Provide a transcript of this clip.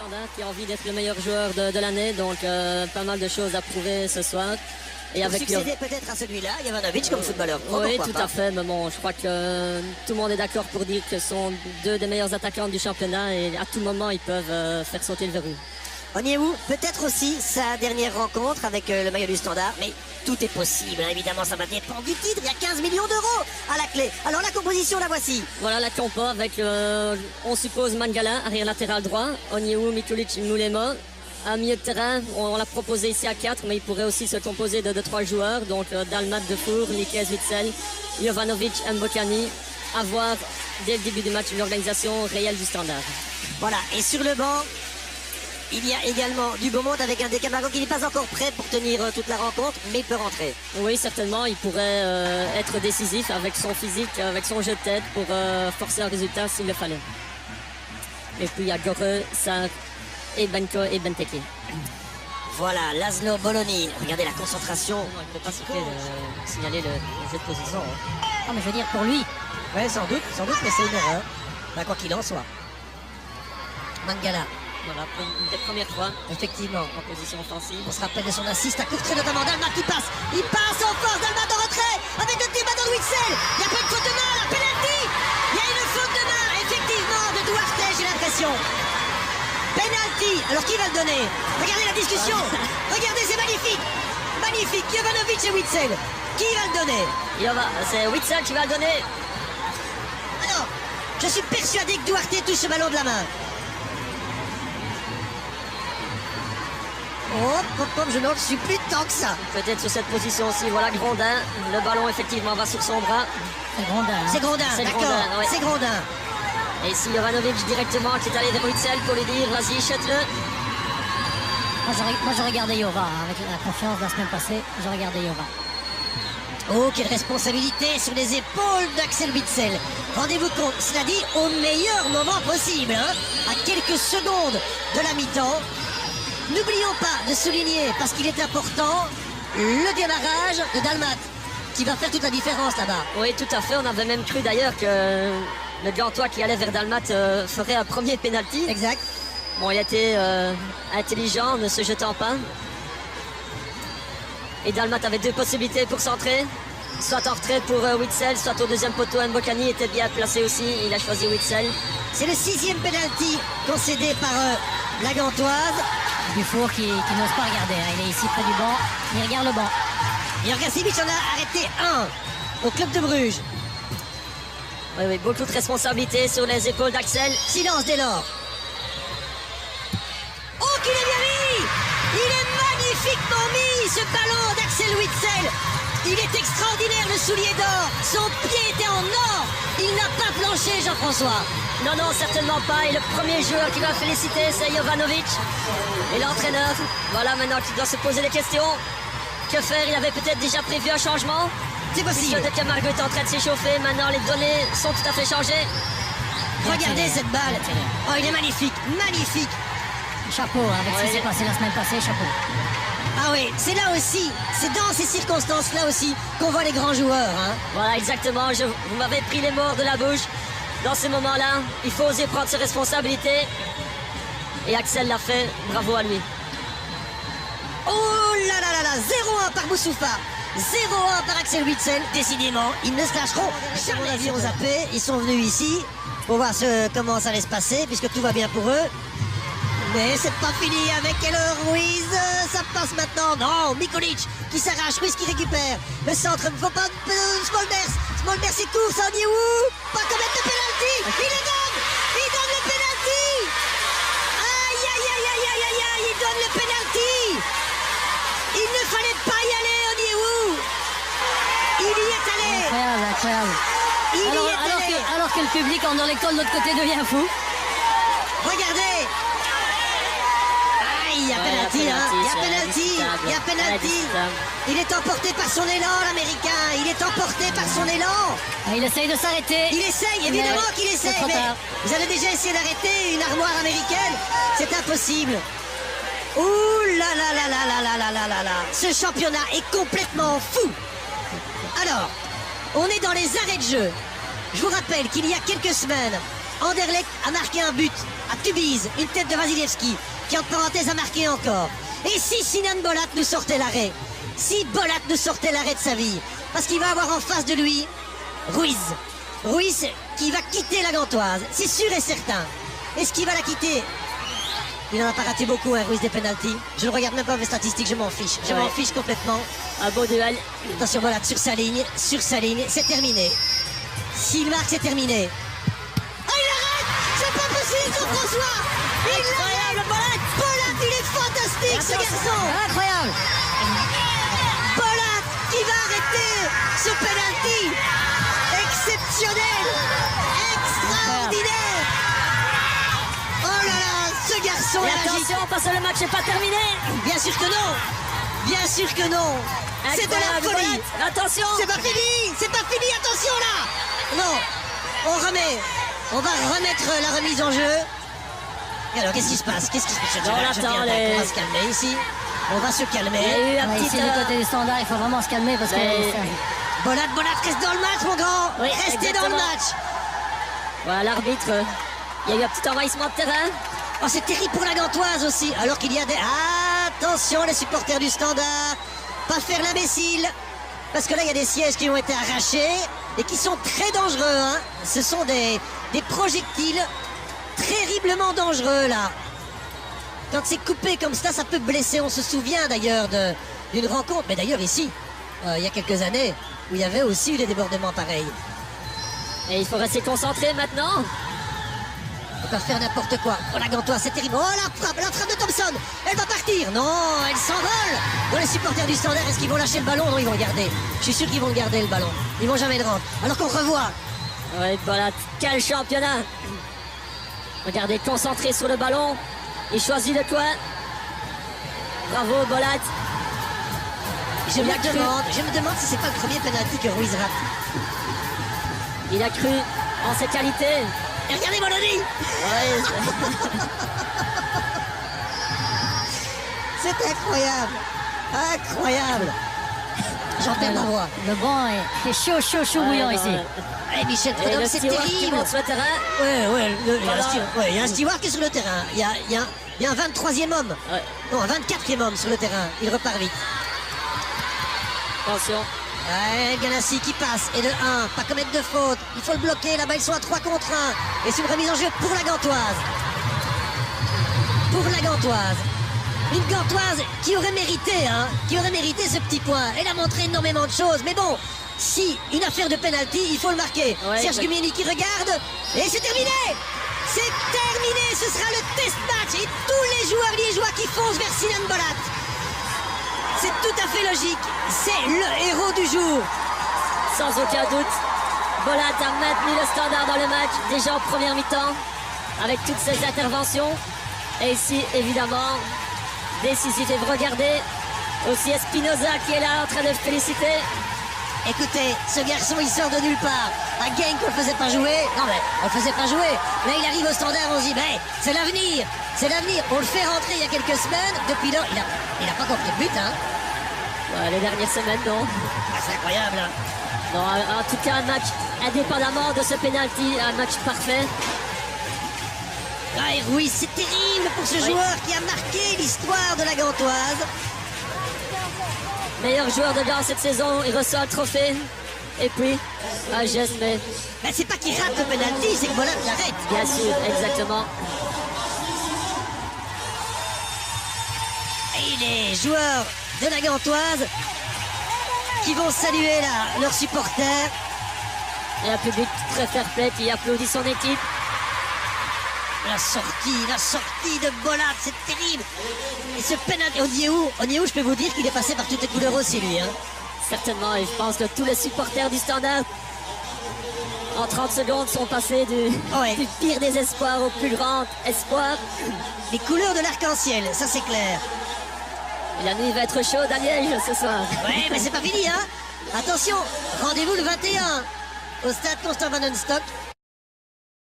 Standard qui a envie d'être le meilleur joueur de l'année, donc pas mal de choses à prouver ce soir. Et avec succéder peut-être à celui-là, Jovanovic comme footballeur. Oui, tout à fait, mais bon, je crois que tout le monde est d'accord pour dire que ce sont deux des meilleurs attaquants du championnat et à tout moment ils peuvent faire sauter le verrou. Onyewu, peut-être aussi sa dernière rencontre avec le maillot du Standard, mais tout est possible, hein. Évidemment ça va dépendre du titre, il y a 15 millions d'euros à la clé. Alors la composition, la voici. Voilà la compo avec, on suppose, Mangala, arrière latéral droit, Onyewu, Mikulic, Moulema. À milieu de terrain, on l'a proposé ici à 4, mais il pourrait aussi se composer de 3 joueurs, donc Dalmat, Defour, Nikes, Witsel, Jovanovic, Mbokani, à voir dès le début du match l'organisation réelle du Standard. Voilà, et sur le banc, il y a également du beau monde avec un Decamargo qui n'est pas encore prêt pour tenir toute la rencontre, mais il peut rentrer. Oui, certainement, il pourrait être décisif avec son physique, avec son jeu de tête pour forcer un résultat s'il le fallait. Et puis il y a Gore, Sarr et Benko et Benteke. Voilà, Laszlo Bologna. Regardez la concentration. Non, il ne peut pas signaler le jeu de position. Non, mais je veux dire pour lui. Oui, sans doute, mais c'est une erreur. Bah, quoi qu'il en soit. Mangala. Voilà, pour une des premières fois, effectivement, en position offensive. On se rappelle de son assist à courtrer notamment Dalmat qui passe. Il passe en force, Dalmat en retrait avec le tir dans Witsel. Il y a pas de faute de main, la penalty. Il y a une faute de main, effectivement, de Duarte, j'ai l'impression. Penalty. Alors qui va le donner? Regardez la discussion. Regardez, c'est magnifique. Magnifique. Jovanovic et Witsel. Qui va le donner? C'est Witsel qui va le donner. Alors, je suis persuadé que Duarte touche ce ballon de la main. Hop, je n'en suis plus tant que ça. Peut-être sur cette position aussi. Voilà Grondin. Le ballon effectivement va sur son bras. C'est Grondin. Hein. C'est Grondin, d'accord. Ouais. C'est Grondin. Et ici Jovanovic directement qui est allé vers Witsel pour lui dire vas-y, chète-le. Moi j'aurais gardé Jova, hein, avec la confiance de la semaine passée. J'aurais gardé Jova. Oh, quelle responsabilité sur les épaules d'Axel Witsel. Rendez-vous compte, cela dit, au meilleur moment possible, hein, à quelques secondes de la mi-temps. N'oublions pas de souligner, parce qu'il est important, le démarrage de Dalmat, qui va faire toute la différence là-bas. Oui, tout à fait. On avait même cru d'ailleurs que le Gantois qui allait vers Dalmat ferait un premier penalty. Exact. Bon, il a été intelligent, ne se jetant pas. Et Dalmat avait 2 possibilités pour centrer. Soit en retrait pour Witsel, soit au deuxième poteau. Mbokani était bien placé aussi. Il a choisi Witsel. C'est le 6e penalty concédé par la Gantoise. Dufour qui n'ose pas regarder. Hein. Il est ici près du banc. Il regarde le banc. Jurgen Simic en a arrêté 1 au club de Bruges. Oui, beaucoup de responsabilités sur les épaules d'Axel. Silence dès lors. Oh, qu'il est bien mis! Il est magnifiquement mis, ce ballon d'Axel Witsel. Il est extraordinaire, le soulier d'or. Son pied était en or. Il n'a pas planché, Jean-François. Non, certainement pas. Et le premier joueur qui va féliciter, c'est Jovanovic. Et l'entraîneur, voilà maintenant qui doit se poser des questions. Que faire? Il avait peut-être déjà prévu un changement. C'est possible. Puisque Decamargo est en train de s'échauffer. Maintenant, les données sont tout à fait changées. Regardez cette balle. Oh, il est magnifique, magnifique. Chapeau, avec ce qui s'est passé la semaine passée, chapeau. Ah oui, c'est là aussi, c'est dans ces circonstances-là aussi qu'on voit les grands joueurs. Hein. Voilà, exactement. Vous m'avez pris les mots de la bouche. Dans ces moments-là, il faut oser prendre ses responsabilités. Et Axel l'a fait. Bravo à lui. Oh là là là là, 0-1 par Boussoufa. 0-1 par Axel Witsel. Décidément, ils ne se lâcheront jamais. À mon avis, on zappé. Ils sont venus ici pour voir comment ça allait se passer, puisque tout va bien pour eux. Mais c'est pas fini avec Keller Ruiz. Ça passe maintenant. Non, Mikulic qui s'arrache, Ruiz qui récupère. Le centre, il ne faut pas Smolders. Smolders, il court, ça en dit où? Pas commettre le penalty. Il le donne. Il donne le penalty. Aïe, aïe, aïe, aïe, aïe, aïe, aïe. Il donne le penalty. Il ne fallait pas y aller, on dit où? Il y est allé. Incroyable. Alors que le public en électant de l'autre côté devient fou. Regardez. Il y a penalty, hein. Il y a penalty. Il est emporté par son élan, l'Américain. Il est emporté par son élan. Il essaye de s'arrêter. Il essaye, évidemment qu'il essaye. Mais vous avez déjà essayé d'arrêter une armoire américaine? C'est impossible. Ouh là là là là là là là là là là. Ce championnat est complètement fou. Alors, on est dans les arrêts de jeu. Je vous rappelle qu'il y a quelques semaines, Anderlecht a marqué un but à Tubize, une tête de Vasilievski, qui en parenthèse a marqué encore. Et si Sinan Bolat nous sortait l'arrêt, si Bolat nous sortait l'arrêt de sa vie, parce qu'il va avoir en face de lui Ruiz. Ruiz qui va quitter la Gantoise, c'est sûr et certain. Est-ce qu'il va la quitter? Il n'en a pas raté beaucoup, hein, Ruiz, des pénaltys. Je ne regarde même pas mes statistiques, je m'en fiche. Je m'en fiche complètement. Un beau duel. Attention, Bolat sur sa ligne, c'est terminé. S'il marque, c'est terminé. Ah, il arrête! C'est pas possible, Jean-François! Incroyable, Bolat! Bolat, il est fantastique, ce garçon! Incroyable. Bolat qui va arrêter ce penalty exceptionnel, extraordinaire. Oh là là, ce garçon Et est magique. attention, parce que le match n'est pas terminé. Bien sûr que non, bien sûr que non. C'est de la Incroyable, folie. Bolat. Attention. C'est pas fini, c'est pas fini, attention là. Non, on remet, on va remettre la remise en jeu. Et alors, qu'est-ce qui se passe? Qu'est-ce qui se passe? On attend les- On va se calmer ici. On va se Il y a calmer. eu la Ouais, petite. ici, du côté du standard, il faut vraiment se calmer parce que... Mais- Bolat, reste dans le match, mon grand. Oui, Restez dans le exactement. match. Voilà l'arbitre. Il y a eu un petit envahissement de terrain. Oh, c'est terrible pour la Gantoise aussi. Alors qu'il y a des... Attention, les supporters du Standard. Pas faire l'imbécile. Parce que là, il y a des sièges qui ont été arrachés et qui sont très dangereux. Hein. Ce sont des projectiles terriblement dangereux, là. Quand c'est coupé comme ça peut blesser. On se souvient d'ailleurs d'une rencontre. Mais d'ailleurs, ici, il y a quelques années, où il y avait aussi eu des débordements pareils. Et il faut rester concentré maintenant. On peut faire n'importe quoi. Oh, la Gantoise, c'est terrible. Oh, la frappe de Thompson. Elle va partir. Non, elle s'envole. Bon, les supporters du Standard, est-ce qu'ils vont lâcher le ballon? Non, ils vont le garder. Je suis sûr qu'ils vont le garder, le ballon. Ils vont jamais le rendre. Alors qu'on revoit. Ouais, Bolat, quel championnat. Regardez, concentré sur le ballon. Il choisit le coin. Bravo, Bolat. Je Il a cru. me demande si c'est pas le premier penalty que Ruiz rate. Il a cru en ses qualités. Et regardez Bologna. Ouais, C'est incroyable. Incroyable. J'en perds ma voix. Le banc est chaud bouillant ici. Eh, Michel Et Prudhomme, le c'est steward qui terrible. monte sur le terrain. Ouais, il y a un Voilà. steward- ouais, il y a un steward qui est sur le terrain. Il y a un 23e homme. Ouais. Non, un 24e homme sur le terrain. Il repart vite. Attention. Ouais, Ganassi qui passe. Et de 1, pas commettre de faute. Il faut le bloquer. Là-bas, ils sont à 3 contre 1. Et c'est une remise en jeu pour la Gantoise. Pour la Gantoise. Une Gantoise qui aurait mérité, hein. Qui aurait mérité ce petit point. Elle a montré énormément de choses. Mais bon, si une affaire de penalty, il faut le marquer. Ouais, Serge ça- Gumieni qui regarde. Et c'est terminé. C'est terminé. Ce sera le test match. Et tous les joueurs liégeois qui foncent vers Sinan Bolat. C'est tout à fait logique. C'est le héros du jour. Sans aucun doute. Bolat a maintenu le Standard dans le match, déjà en première mi-temps, avec toutes ses interventions. Et ici, évidemment, décisif. Et regardez aussi Espinoza qui est là en train de féliciter. Écoutez, ce garçon il sort de nulle part. Un gang qu'on le faisait pas jouer. Non mais on le faisait pas jouer. Là il arrive au Standard, on se dit ben c'est l'avenir. C'est l'avenir. On le fait rentrer il y a quelques semaines. Depuis là, il a pas compris le but, hein. Ouais, les dernières semaines, non. Ah, c'est incroyable, hein. Non, en tout cas, un match indépendamment de ce penalty, un match parfait. Ah, et Ruiz, c'est terrible pour ce Oui. joueur qui a marqué l'histoire de la Gantoise. Meilleur joueur de Gand cette saison, il reçoit le trophée. Et puis, un geste, mais Ben, c'est pas qu'il rate le penalty, c'est que Bolat l'arrête. bien sûr, exactement. Et les joueurs de la Gantoise qui vont saluer là, leurs supporters. Et un public très fair-play qui applaudit son équipe. La sortie de Bolat, c'est terrible. Et ce penalty, Onyeu, je peux vous dire qu'il est passé par toutes les couleurs aussi, lui. Hein. Certainement, et je pense que tous les supporters du Standard, en 30 secondes, sont passés Ouais. du pire des espoirs au plus grand espoir. Les couleurs de l'arc-en-ciel, ça c'est clair. Et la nuit va être chaude à Liège ce soir. Ouais, mais c'est pas fini, hein. Attention, rendez-vous le 21 au stade Constant Van Stock.